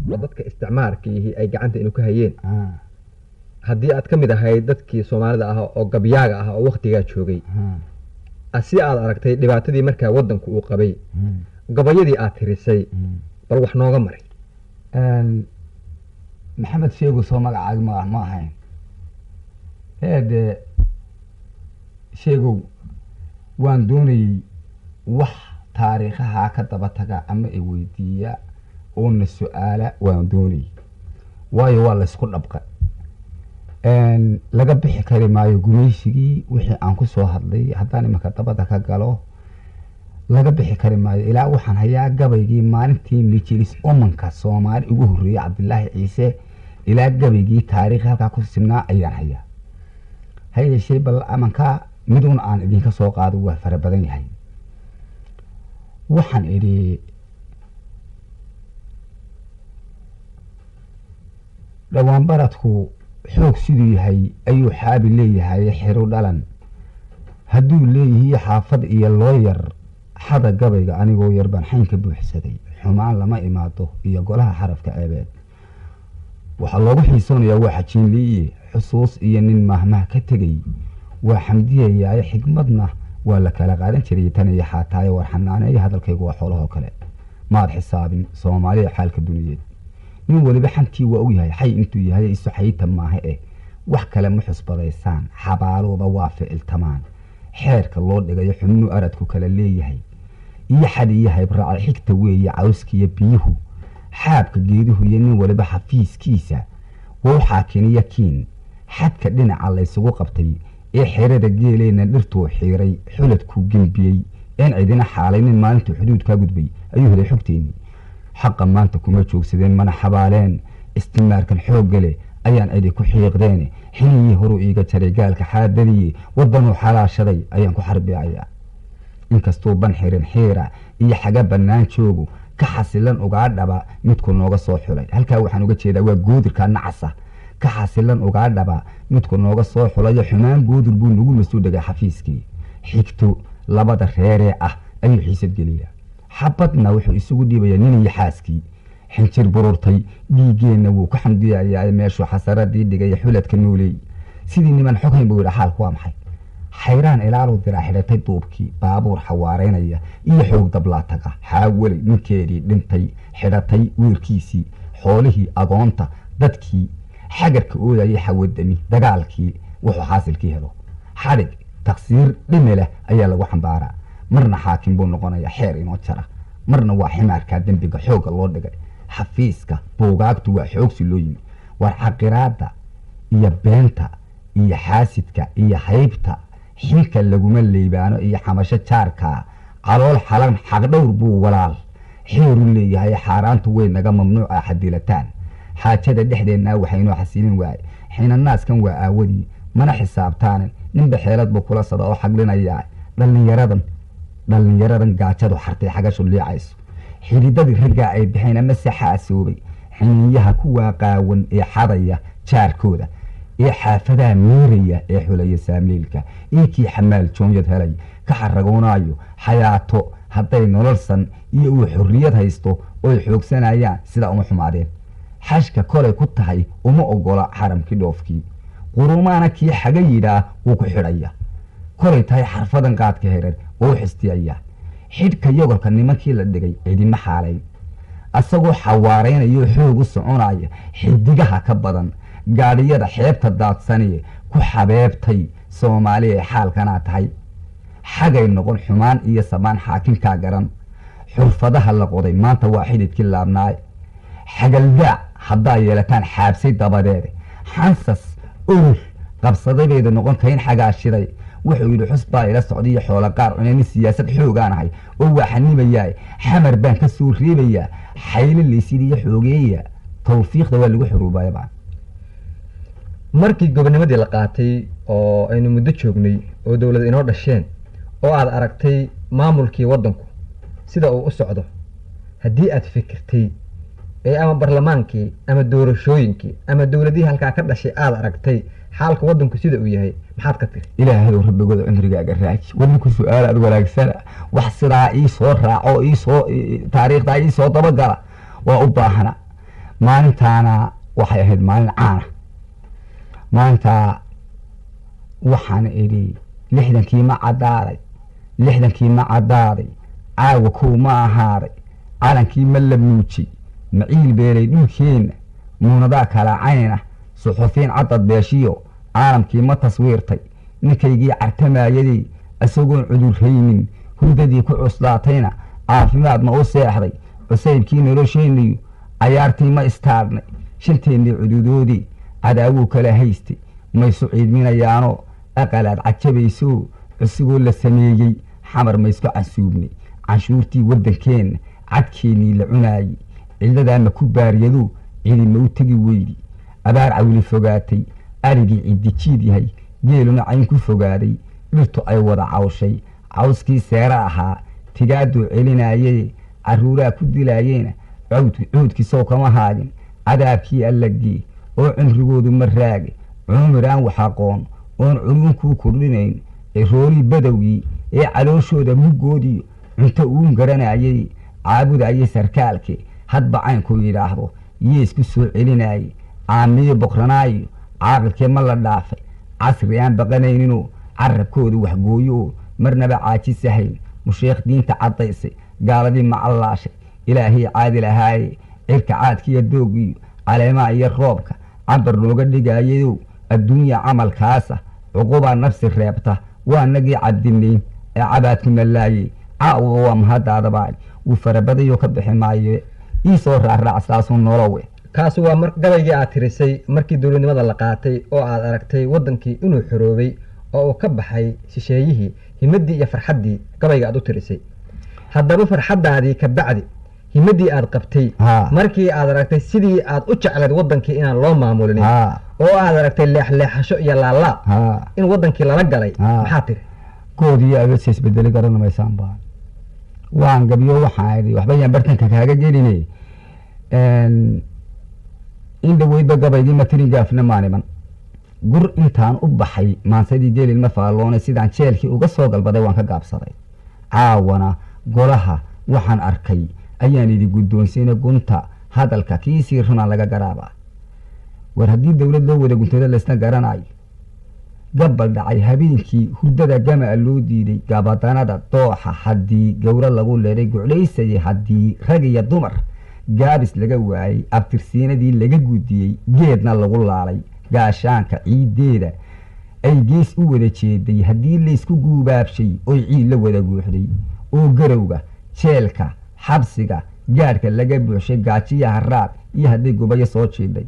dadka isticmaalkii ay gacanta inuu ka hayeen haddii aad ka mid ahayd dadkii Soomaalida ah oo gabyaaga ah oo waqtiga joogay asi aad aragtay dhibaatadii markaa wadanku uu qabay gabayadii aad tirisay bal wax nooga maray maxamed sheego soo magacaag ma ahayn sheego waan doonayay wax taariikhaha ka daba taga ama ay weydiiya oo na su'aala waan doonayay waayo waa la isku dhabqa laga bixi kari maayo gumaysigii wixii aan ku soo hadlay haddaan imaka dabada ka galo laga bixi kari maayo ilaa waxaan hayaa gabaygii maalintii mijilis omanka Soomaali ugu horreeyay Cabdillaahi Ciise ilaa gabaygii taariikh halka ku simnaa ayaan hayaa hay'ashey bal amanka midun aan idinka soo qaado waa fara badan yahay waxaan idhi dhawaan baradku xoog siduu yahay ayuu xaabi leeyahay xiro dhalan hadduu leeyahay xaafad iyo looyar xada gabayga anigoo yar baan xaynka buuxsaday xumaan lama imaado iyo golaha xarafka eebeed waxa loogu xiisoonayaa waa xajiin leeyahay xusuus iyo nin mahmah ka tegay waa xamdiyayaa xigmadna waa la kala qaadan jiray tan iyo xaataayo war xanaaneeyo hadalkaygu waa xoolaha kale maad xisaabin Soomaaliya xaalka duniyada nin waliba xantii waa u yahay xay intuu yahay isu xayta maaha wax kale ma xusbadaysaan xabaalooba waa ficil tamaan xeerka loo dhigayo xubnu aradku kala leeyahay iyo xadiyo haybraac xigta weeye cawskiya biyuhu xaabka geeduhu iyo nin waliba xafiiskiisa wuu xaakiniya kiin xadka dhinaca la isugu qabtay ee xeerada geeleena dhirtuu xiiray xuladku gembiyey een cidina xaalaynin maalinta xuduudka gudbay ayuu helay xogteeni xaqa maanta kuma joogsadeen mana xabaaleen istimaarkan xoog gale ayaan cidi ku xiiqdeen xiliyii horu iiga jaray gaalka xaadadii wadanuu xalaashaday ayaan ku xarbiyayaa inkastoo ban xirin xiira iyo xaga bannaan joogo ka xasilan ugaa dhaba midku nooga soo xulay halkaa waxaan uga jeedaa waa goodirka nacasa ka xasilan ugaa dhaba midku nooga soo xulayo xumaan goodir buu nagu masuu dhagay xafiiskii xigto labada reeree ah ayuu xiisad geliyaa xabadna wuxuu isugu dhiibayaa nin iyo xaaskii xinjir bururtay dhiigeenna wuu ku xamdiyayaa meeshuu xasaradii dhigay xuladka nooley sidii niman xoghayn buu yidhi xaalku waa maxay xayraan ilaaluu diraa xidhatay duubkii baabuur xawaareynaya iyo xoog dablaataga xaawalay ninkeedii dhintay xidhatay wiilkiisii xoolihii agoonta dadkii xagarka oodayay xawadami dagaalkii wuxuu xaasilkii helo xadhig taqsiir dhime leh ayaa lagu xambaaraa marna xaakim buu noqonayaa xeer inoo jara marna waa ximaarkaa dembiga xoogga loo dhigay xafiiska buugaagtu waa xoogsi loo yimi war xaqiraada iyo beenta iyo xaasidka iyo haybta xilka laguma leebaano iyo xamasho jaarka calool xalan xaqdhowr buu walaal xeeru leeyahay xaaraantu way naga mamnuuca xadilataan xaajada dhexdeena waxaynoo xasilin waay xina naaskan waa aawadii mana xisaabtaanin ninba xeelad buu kula sada oo xaqlinayaa dhalinyaradan gaajadu xartay xagashu liicayso xididadii raggaa ay bixeen ama saxaasoobay xiniyaha kuwaa qaawan ee xadaya jaarkooda ee xaafadaha miiraya ee xulaya saamiilka kii xamaal joonyad helay ka xaragoonaayo xayaato hadday nololsan iyo uu xorriyad haysto oy xoogsanayaan sidaa uma xumaadeen xashka kolay ku tahay uma ogola xaramkii dhoofkii qurumaana kii xaga yidhaa wuu ku xidhaya kolay tahay xarfadan qaadka herer oo u xistiyaya xidhka yogolka nimankii la dhigay cidima xaalayn asagoo xawaareynayo xoog u soconaya xidigaha ka badan gaadhiyada xeebta daadsaniye ku xabeebtay Soomaaliya ee xaalkanaa tahay xagay noqon xumaan iyo samaan xaakinkaa garan xurfadaha la qoday maanta waa xididkii laabnaay xagaldaac haddaa yeelataan xaabsay dabadeed xansas urur qabsadadeeda noqon kayn xagaashiday wuxuu yidhi xus baa ila socday xoolo qaar inay siyaasad xoogaanahay oo waa xanibayaa xamar baan ka soo reebayaa xaylo liisidiyo xoogeeya tawfiiqda waa lagu xuruubayaba markii gobonimadii la qaatay oo aynu muddo joognay oo dawlad inoo dhasheen oo aad aragtay maamulkii wadanku sida uu u socdo haddii aad fikirtay ee ama barlamaankii ama doorashooyinkii ama dawladihii halkaa ka dhashay aad aragtay xaalka wadanku sida uu yahay maxaad ka tiri ilaahay rabbigooda cumrigaaga raaji wadinku su'aal aad wanaagsan wax sidaa ii soo raaco ii soo taariikhda ii soo dabagala waa u baahana maalintaana waxay ahayd maalin caana maalintaa waxaan idhi lixdankii ma caddaaday caawa kow ma ahaaday calankii ma la muujay maciil beelay dhulkeenna muunadaa kala cayna suxufiin caddad beeshiyo caalamkii ma taswiirtay ninkaygii cartamaayadii isagoon cudurraynin hurdadii ku cuslaatayna caafimaad ma u seexday cusaybkii nolosheenniyu cayaartii ma istaadhnay shanteennii cududoodii cadaawuu kala haystay maysu ciidminayaanoo aqalaad cajabaysoo cusuboo la sameeyey xamar maysku casuubnay canshuurtii waddankeenna cadkeennii la cunaayey ciidadaama ku baaryaduu cidi ma u tegi weydi abaar cawli fogaatay arigii ciddijiid yahay geeluna cayn ku fogaaday dhirtu ay wada cawshay cawskii seera ahaa tigaaduu celinaayee carruuraa ku dilaayeena cuudkiisow kama haadin cadaabkii allagii oo cimrigoodu ma raage cunumiraan wax aqoon oon culuunkuu kordhinayn ciroorii badowgii ee calooshooda muggoodii cunto uun garanayay caabudayay sarkaalke hadba caynku yidhaahdo yeesku soo celinaayey caamiyo boqranaayo caaqilkee ma la dhaafay casri aan baqanayninoo carabkooda waxgooyo oo marnaba caajisahayn musheekh diinta caddaysay gaaladii macallaashay ilaahii caadil ahaaye cirka caadkiiyo doogiyo caleemaha iyo roobka cambar looga dhigaayayow adduunya camalkaasa cuqubaa nafsi reebta waa nagii caddinayn ee cabaadku nallaayey caawa waa mahaddaadabaa wuu farabadayoo ka bixi maayo ii soo raarraac saasuu nolowe kaasi waa gabaygii aad tirisay markii dowladnimada la qaatay oo aad aragtay waddankii inuu xoroobay oo uu ka baxay shisheeyihii himadii iyo farxaddii gabayga aad u tirisay haddaba farxaddaadii ka bacdi himadii aad qabtay markii aad aragtay sidii aad u jeclayd waddankii inaan loo maamulin oo aad aragtay leexleexasho iyo laalaab in waddankii lala galay maxaa tiri goodiyo abeesa isbedeli garan maysaan baan waan gabiyo waxaan idhi waxba yaan bartanka kaaga geline in dhaweydba gabaygii matirin gaafna maaniman gur intaan u baxay maansadii gelin ma faalloonay sidaan jeelkii uga soo galbaday waan ka gaabsaday caawana golaha waxaan arkay ayaan idhi guddoonsina gunta hadalka kiisii runaa laga garaabaa war haddii dowlad loo wada guntada laysna garanayo gabal dhacay habeenkii hurdada gamaa loo diiday gabadanada dooxa haddii gowro lagu leeday guclaysayay haddii rag iyo dumar gaabis laga waayey abtirsiinadii laga gudiyey geedna lagu laalay gaashaanka ciiddeeda ay gees u wada jeeday haddii laysku guubaabshay oy ciid la wada guuxday oo garowga jeelka xabsiga gaadhka laga buuxshay gaajiyaha raad iyo hadday gubayo soo jiidhay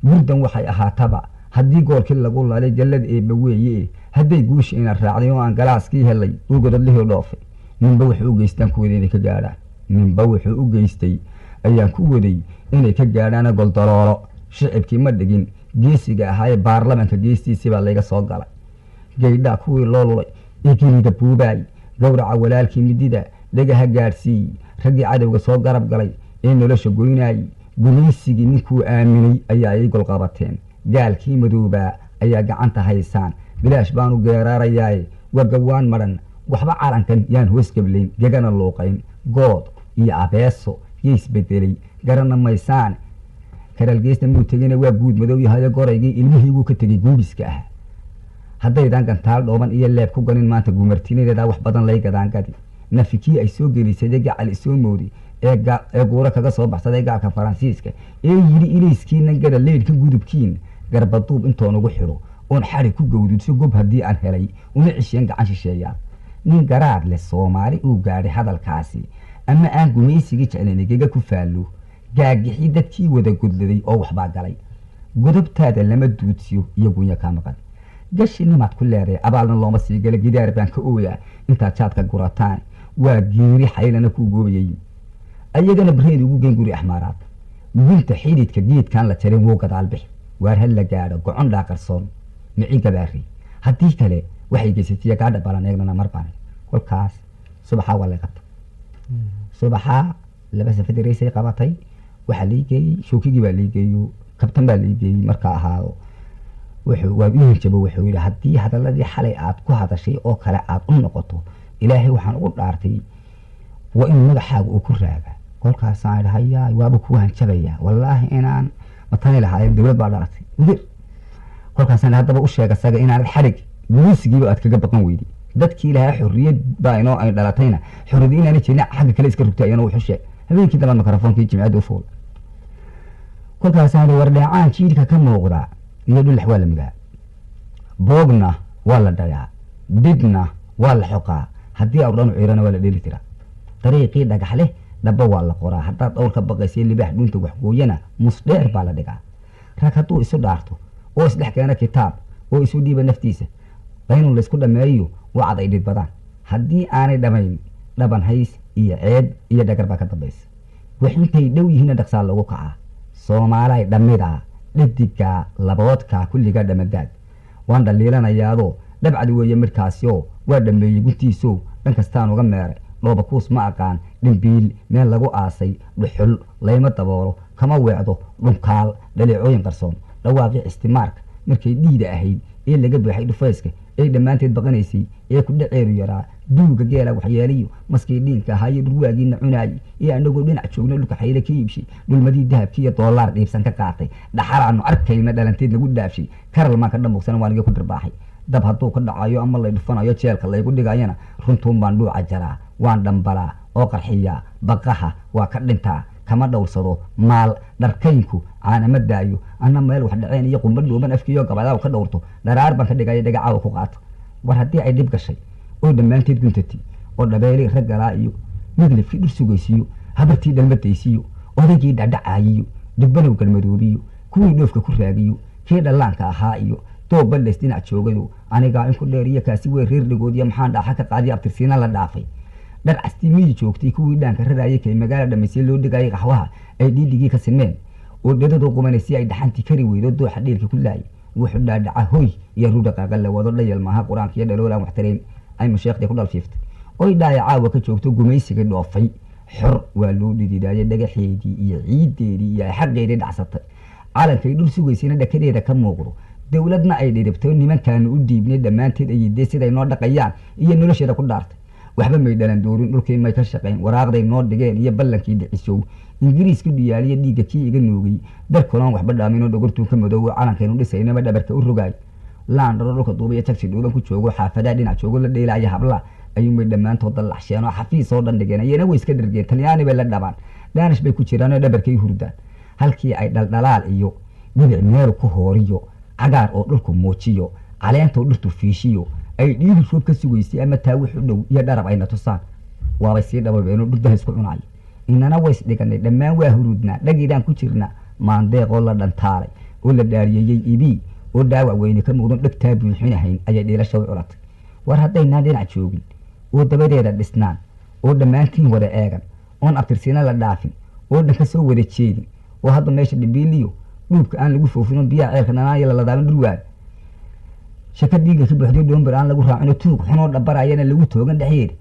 burdan waxay ahaataba haddii goolkii lagu lalay jallad eebba weeye hadday guushi ina raacday oo aan galaaskii helay uu godadlihii dhoofay ninba wuxuu u geystaan ku waday inay ka gaadhaan ninba wuxuu u geystay ayaan ku waday inay ka gaadhaana goldaloolo shicibkii ma dhigin geesiga ahaayee baarlamanka geestiisii baa layga soo galay gaydhaa kuwii loo lulay ee geriga buubaay gowraca walaalkii midida dhagaha gaadhsiiyey raggii cadowga soo garab galay ee nolosha goynaayey gumaysigii ninkuu aaminay ayaa ay golqabateen gaalkii madoobaa ayaa gacanta haysaan bilaash baanu geeraarayaaye waa gawaan madhan waxba calankan yaan hoos gablayn gegana luuqayn good iyo abeeso yeisbedelay garana maysaan karaalgeesna muu tegina waa guud madow yahayo goraygii ilmihiibuu ka tegey guubiska ah haddaydan gantaal dhooban iyo leeb ku ganin maanta gumartinadeedaa wax badan lay gadaangadi nafikii ay soo gelisay gacal isoo mooday ee guuro kaga soo baxsaday gaalka faransiiska ee yidhi ilayskiinan gada leydhka gudubkiin garbaduub intoon ugu xidho oon xari ku gowdudso gob haddii aan helay una cisheen gacan shisheeyaan nin garaad leh soomaali uu gaadhay hadalkaasi ama aan gumaysigii jeclanigega ku faallo gaagixii dadkii wada godladay oo waxbaa galay godobtaada lama duudsiyo iyo gunya kaa maqan gashi nimaad ku leeday abaalna looma sii gala gidaar baan ka ooyaa intaad jaadka gurataan waa geeri xaylana ku goobayay ayagana bareed ugu geen guri axmaaraad gunta xididka geedkan la jarin wuu gadaal bixi waar hal la gaadho gocon dhaaqarsoon mici gabaari haddii kale waxay geysatiya gaadha balan eegnana marbaan kolkaas subaxaa waa lay qabta subaxaa laba safadiraysay qabatay waxaa lay geeyey shookigii baa lay geeyo kabtan baa lay geeyey markaa ahaado waa u hinjabo wuxuu yidhi haddii hadaladii xalay aad ku hadashay oo kale aad u noqoto ilaahay waxaan ugu dhaartay waa in madaxaaga uu ku raaga kolkaasaan idhahayaa waaba ku hanjabayaa wallaahi inaan matani lahaayeen dowlad baa dhalatay mudir kolkaasaan haddaba u sheeg asaga inaanad xarig guusigiiba aad kaga baqan weyday dadkii lahaa xorriyad baa inoo ay dhalatayna xorriyad inaana jirna xagga kale iska rugtay ayana wuxuu sheeg habeenkii dambe mikrofoonkii jimcadda u fuul kolkaasaan war dheecaan jiidhka ka muuqda iyo dhulax waa la mudaa boogna waa la dhagaa dibna waa la xoqaa haddii awrdhanu ciirana waa la dheeli tiraa dariiqii dhagax leh dhaba waa la qoraa haddaad dhowr ka baqaysay libaax dhuunta waxgooyana musdheer baa la dhigaa rag hadduu isu dhaarto oo isdhex keena kitaab oo isu dhiiba naftiisa qaynun laysku dhammeeyo waa cad ay dhid badaan haddii aanay dhamayn dhaban hays iyo ceeb iyo dhagar baa ka dambaysa wax intay dhow yihiinna dhaqsaa lagu kacaa soomaalay dhammidaa dhadigaa laboodkaa kulligaa dhamadaad waan dhaliilanayaadoo dhabcad weeye midhkaasio waa dhammeeyey guntiisow dhan kastaan uga meeray dhooba kuus ma aqaan dhimbiil meel lagu aasay dhuxul layma daboolo kama weecdo dhunkaal dhaleecooyin qarsoon dhawaaqii istimaarka markay dhiida ahayd ee laga buuxay dhufayska ee dhammaanteed baqanaysay ee ku dhaceedu yaraa duuga geela waxyeeliyo maskii dhiinka ahaayo dhurwaagiina cunaayey ee anagoo dhinac joogna dhulka xayla ka iibshay dhulmadii dahabkiiyo doolaar dhiibsan ka qaatay dhaxaraanu arkayna dhalanteed lagu dhaafshay karalmaan ka dhambuqsana waa niga ku dhirbaaxay dab hadduu ka dhacayo ama lay dhufanayo jeelka laygu dhigayana runtuun baan dhuuca jaraa waan dhambalaa oo qarxiyaa baqaha waa ka dhintaa kama dhowrsado maal dharkaynku caanama daayo anna meel wax dhaceen iyo qumba dhooban afkiiyo gabadaaw ka dhowrto dharaar baan ka dhigaya dhagacaawa ku qaato war haddii ay dhib gashay oo dhammaanteed guntati oo dhabeelii raggalaa iyo midlifkii dhur sugaysiiyo habartii dhalmadaysiiyo odaygii dhadhacaayiyo dhibbanow galmadoobiyo kuwii dhoofka ku raagiyo kii dhallaanka ahaa iyo doob badhays dhinac joogado anigaa inku dheer iyo kaasi wey reer dhigoodiyo maxaan dhaaxa ka qaadiya abtirsiina la dhaafay dhar castimihii joogtay kuwii dhaanka raraayay kay magaala dhamaysay loo dhigayay qaxwaha ay dhiidhigii ka simeen oo dhadadoo qumanaysay ay dhaxantii kari weydo dooxa dhiilka ku laayay wuxuu dhaadhaca hoy iyo rudhaqaaqa la wado dhayal maaha qur-aanka iyo dhaloolaan waxtareen ay masheekhdii ku dhalfiiftay oy dhaaya caawa ka joogto gumaysigii dhoofay xor waa loo dhididaayay dhagaxeedii iyo ciiddeedii iyo ay xaqeedii dhacsatay calankay dhul sugaysayna dhakadeeda ka muuqdo dowladna ay dhiribto nimankaanu u dhiibnay dhammaanteed ayidee siday noo dhaqayaan iyo nolosheeda ku dhaartay waxba may dhalan doorin dhulkii may ka shaqayn waraaqday noo dhigeen iyo ballankii dhicisow ingiriiska dhiyaaliya dhiigga kii iga nuugay darkuloon waxba dhaaminoo dhogortuu ka madoowo calankaynu dhisaynaba dhabarka u rogaay laandharo dhulka duuba iyo jagsi dhuuban ku joogo xaafadaa dhinac joogo la dheelaya habla ayuumay dhammaantood dallaxsheen oo xafiis oo dhan dhigeen iyana way iska dhargeen talyaani bay la dhabaan dhaanish bay ku jiraanoo dhabarkay hurdaan halkii ay dhaldhalaal iyo dhibic meelu ku hooriyo cagaar oo dhulku muujiyo caleentoo dhirtu fiishiyo ay dhiiri roob ka sugaysay ama taa wix u dhow iyo dharab ayna tusaan waabay sii dhababeenoo dhurdaha isku cunaaya inana ways dhiganay dhammaan waa huruudnaa dhagiidaan ku jirna maandeeqoo la dhantaalay oo la dhaariyeeyey ibii oo dhaawac weyne ka muuqdon dhegtaa buuxinahayn ayay dhiilasha u culatay war haddaynaan dhinac joogin oo dabadeeda dhisnaan oo dhammaantiin wada eegan oon abtirsiina la dhaafin oo dhan ka soo wada jeedin oo hadda meesha dhibiiliyo dhuubka aan lagu foofino biyaha ceelka dhanaayo laladaaban dhulwaaga shaka dhiiga ka buuxday dhoombar aan lagu raacino tuug xunoo dhabarayana lagu toogan dhexyeeda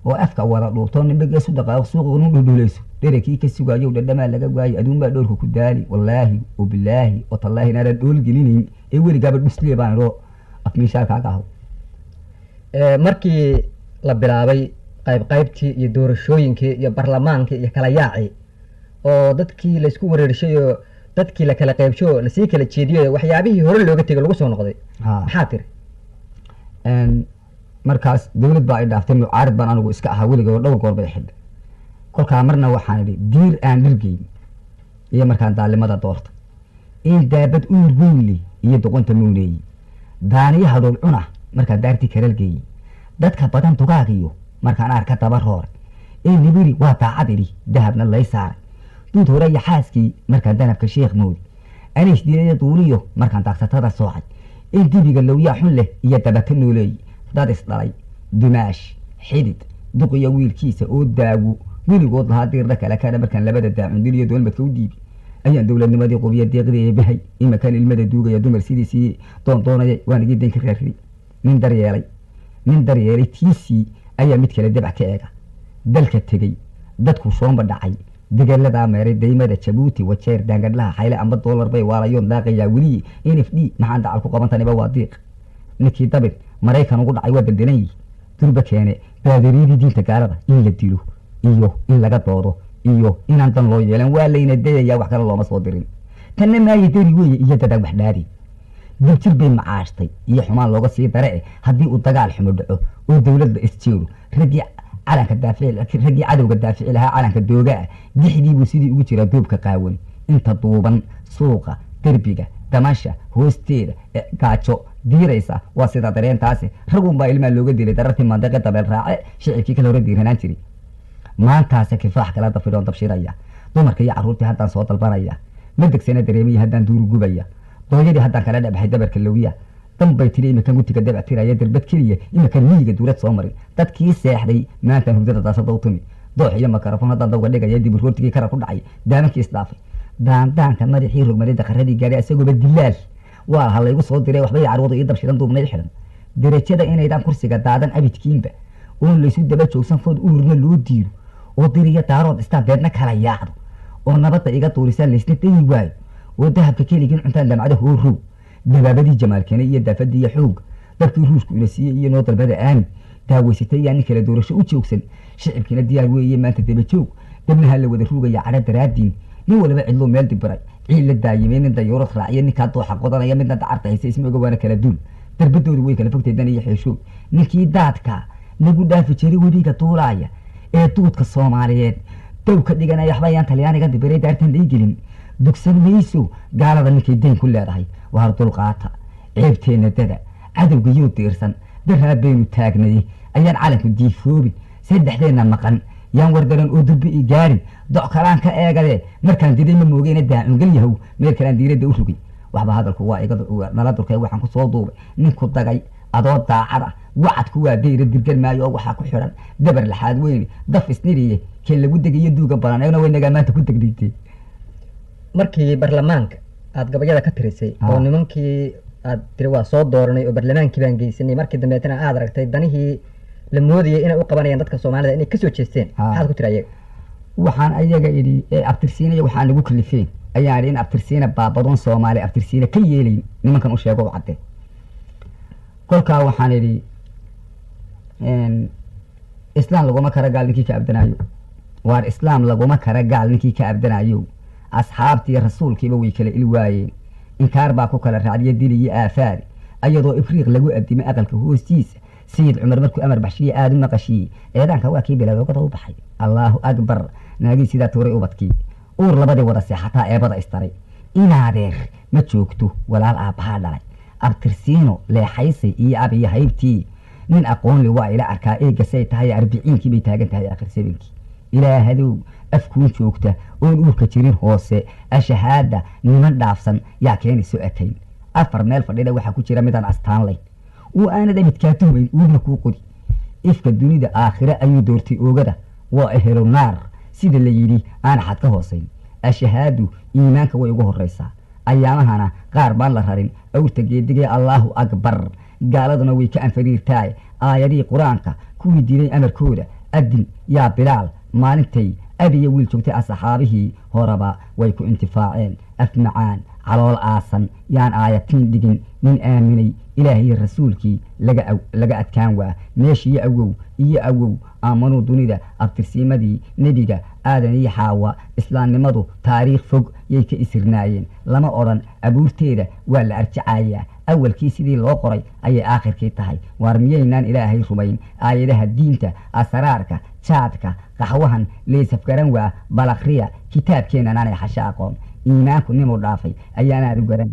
oo afka wada dhuubtoo nimbageesu dhaqaaqo suuqunu dhuldhulayso dherekii ka sugaayow dhadhamaa laga waayay aduunbaa dhowrka ku daali wallaahi oo bilaahi oo tallaahi inaadan dhool gelinayn ee weligaaba dhusliya baan idhoo afmiishaalkaaga aho markii la bilaabay qaybqaybtii iyo doorashooyinkii iyo barlamaankii iyo kala yaacii oo dadkii laysku wareerishay oo dadkii la kala qaybsho oo lasii kala jeediyo waxyaabihii hore looga tegay lagu soo noqday maxaa tiri markaas dawlad baa ay dhaaftay mucaarid baan anigu iska ahaa weliga dhowr goor bay xidhay kolkaa marna waxaan idhi diir aan dhirgeyn iyo markaan daalimada doorta in daabad uur weynle iyo doqonta muuneeyey daaniyaha dhool cuna markaan daartii karalgeeyey dadka badan dugaagiyo markaan arka daba rooray ee nibiri waa daacad idhi dahabna lay saaray duud hore iyo xaaskii markaan danabka sheekh moodi aniis diinaya duuliyo markaan daaqsatada soocay in dibiga lowyaa xun leh iyo dabata nooleeyey dad isdhalay dumaash xidid duq iyo wiilkiisa oo daawo weligood lahaa diirda kale kana markaan labada daacundil iyo doolmadka u dhiibi ayaan dowladnimadii qubiya deeqdii ee bahay imakaan ilmada duugaya dumar sidiisii doondoonaya waan igii dayn ka raarriday nin daryeelay tiisii ayaa mid kale dabac ka eega dalka tegey dadku soomba dhacay degeeladaa meeray daymada jabuuti wajeer daangadhlaha xayle amba doolar bay waalayoon daaqayaa weliyi nfd maxaan dacal ku qabantaniba waa diiq ninkii dabir maraykan ugu dhacay waa daldalan yihi durba keene baadariyadii diinta gaalada in la dilo iyo in laga doodo iyo inaan dan loo yeelan waa layna dayayaa wax kale looma soo dirin tanna maayo dari weeye iyo dadaan wax dhaari dibjir bay macaashtay iyo xumaan looga sii dare haddii uu dagaal xumo dhaco oo dowladda isjeero raggii cadowga daafici lahaa calanka doogaa dixdiibuu sidii ugu jiraa duubka qaawan inta duuban suuqa derbiga damasha hoosteeda gaajo diiraysa waa sida dareentaasi ragunbaa ilmaa looga dilay darartii mandaqe dabeel raace shicibkii kala hore diiranaan jiray maantaase kifaax kala dafidhoon dabshiraya dumarka iyo carruurtii haddaan soo dalbanaya ma degsana dareemiya haddaan duuru gubaya dooyadii haddaan kala dhabaxay dabarka lowiya danbay tiri iminkan gutiga dabactiraya darbad keliya iminkan miyiga duulad soo marin dadkii seexday maantaan hurdada daasada u tumi doox iyo makarafon haddaan dawga dhigaya dib roortigii karar ku dhacay daamankii isdhaafay daandaanka madaxii rogmaday daqaradii gaadhay isagooba dilaal waa ha laygu soo diray waxbay carwadu ii dabshidan duubnayd xidhan derajada inaydaan kursiga daadan abidkiinba oon laysu daba joogsan food ururna loo diiro oo diriya daarood istaan deedna kala yaacdo oo nabadda iga duurisaan laysna dayi waayo oo dahabka keligiin cuntaan damcada hoo row dabaabadii jamaalkeena iyo daafadii iyo xoog dabkii ruushku ina siiyey iyo noo dalbada aani daaweysatay yaa nin kala doorasho u joogsan shicibkiina diyaar weeye maanta daba joog dabnaha la wada ruugaya cadho daraadiin nin waliba cidluu meel dibiray ciil la daayimay nin dayuurad raaciya ninkaa dooxa qodanaya midna dacarta haysa isma oga waana kala duul darbadoodu way kala fogteedan iyo xeeshoog ninkii daadka nagu dhaafi jiray weliga duulaaya ee duudka soomaaliyeed dow ka dhiganaya waxbayaan talyaaniga dibiray daartan lay gelin dugsan mayso gaalada ninkay dayn ku leedahay waar dulqaata ceebteenna dada cadowga yoo diirsan daraa baynu taagnay ayaan calanku diifoobin saddexdeenna maqan yaan wardaran oo durbi i gaarin doc kalaan ka eegadee markaan diday ma moogeyna daacungal yahow meel kalaan diiradda u rogay waxba hadalku waa nala durkay waxaan ku soo duubay ninku dagay adoo daacad ah wacadku waa dayra dirgan maayo oo waxaa ku xidhan dabar laxaad weyne daf isniriye kee lagu degayo duuga badan eegna waynagaa maanta ku degdhigtay markii baarlamaanka aada gabayada ka tirisay oo nimankii aad tiri waa soo dooranay oo baarlamaankii baan geysanay markii dambeetana aad aragtay danihii la moodayay inay u qabanayaan dadka soomaalida inay kasoo jeesteen maxaad ku tiri ayaga waxaan ayaga idhi abtirsiinaya waxaan lagu kalifeen ayaan idhi in abtirsiina baabadoon soomaali abtirsiina ka yeelayn nimankan u sheego u cadde kolkaa waxaan idhi islaam laguma kara gaal ninkii ka abdanaayo waar islaam laguma kara gaal ninkii ka abdanaayo asxaabtii rasuulkiiba way kala ilwaayeen inkaar baa ku kala raacdiya dil iyo aafaari ayadoo ifriiq lagu addimay aqalka hoostiisa sayid cumar markuu amar baxshiye aada u naqashiyey eedaanka waa kii biladoogada u baxay allaahu akbar naagii sidaa tuuray ubadkii uur labadii wada seexataa eebada istaray inaadeer ma joogto walaal aabbahaa dhalay abtirsiino leexaysay iyo ab iyo haybtii nin aqoonli waa ila arkaa eegasay tahay arbiciinkii bay taagan tahay akhir sabinkii ilaahadow afkuun joogta oon uurka jirin hoose ashahaada niman dhaafsan yaa keenayso ekayn afar meel fadhida waxaa ku jira midaan astaan layn uu aanad abidkaa tuhmayn uurna kuu qodi ifka dunida aakhire ayuu doortay oogada waa ehelo naar sida la yidhi aan xad ka hoosayn ashahaadu iimaanka way ugu horraysaa ayaamahana qaar baan la rarin awrta geedigee allaahu akbar gaaladuna way ka anfariirtaay aayadihii qur-aanka kuwii diiday amarkooda adin yaa bilaal maalintay abiya wiil joogtay asxaabihii horeba way ku intifaaceen af macaan calool aasan yaan aayatiin dhigin nin aaminay ilaahiy rasuulkii laga adkaan waa meeshiiyo awow aamanuu dunida abtirsiimadii nebiga aadan iyo xaawa islaamnimadu taariikh fog yay ka isirnaayeen lama odhan abuurteeda waa la arjacayaa awalkii sidii loo qoray ayay aakhirkii tahay waar miyaynaan ilaahay rumayn aayadaha diinta asraarka jaadka qaxwahan leysafgaran waa balakriya kitaabkeenanaanay xasha aqoon iimaanku nimuu dhaafay ayaanaadu garan